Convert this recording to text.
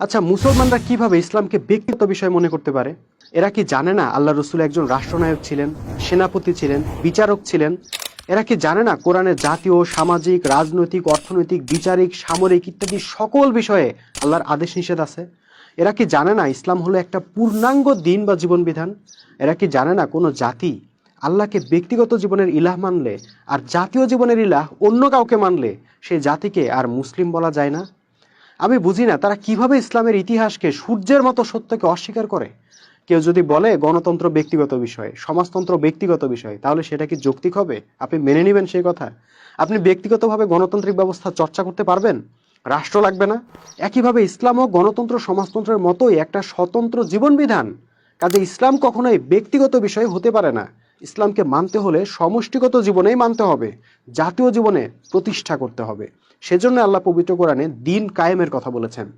আচ্ছা, মুসলমানরা কিভাবে ইসলামকে ব্যক্তিগত বিষয় মনে করতে পারে? এরা কি জানে না আল্লাহ রসুল একজন রাষ্ট্রনায়ক ছিলেন, সেনাপতি ছিলেন, বিচারক ছিলেন? এরা কি জানে না কোরআনে জাতীয়, সামাজিক, রাজনৈতিক, অর্থনৈতিক, বিচারিক, সামরিক ইত্যাদি সকল বিষয়ে আল্লাহর আদেশ নিষেধ আছে? এরা কি জানে না ইসলাম হলো একটা পূর্ণাঙ্গ দিন বা জীবন বিধান? এরা কি জানে না কোনো জাতি আল্লাহকে ব্যক্তিগত জীবনের ইলাহ মানলে আর জাতীয় জীবনের ইলাহ অন্য কাউকে মানলে সেই জাতিকে আর মুসলিম বলা যায় না? আমি বুঝি না তারা কিভাবে ইসলামের ইতিহাসকে সূর্যের মতো সত্যকে অস্বীকার করে। কেউ যদি বলে গণতন্ত্র ব্যক্তিগত বিষয়, সমাজতন্ত্র ব্যক্তিগত বিষয়, তাহলে সেটা কি যৌক্তিক হবে? আপনি মেনে নেবেন সেই কথা? আপনি ব্যক্তিগতভাবে গণতান্ত্রিক ব্যবস্থা চর্চা করতে পারবেন? রাষ্ট্র লাগবে না? একইভাবে ইসলামও গণতন্ত্র সমাজতন্ত্রের মতোই একটা স্বতন্ত্র জীবন বিধান। কাজে ইসলাম কখনোই ব্যক্তিগত বিষয় হতে পারে না। ইসলামকে মানতে হলে সমষ্টিগত জীবনেই মানতে হবে, জাতীয় জীবনে প্রতিষ্ঠা করতে হবে। সেজন্য আল্লাহ পবিত্র কোরআনে দিন কায়েমের কথা বলেছেন।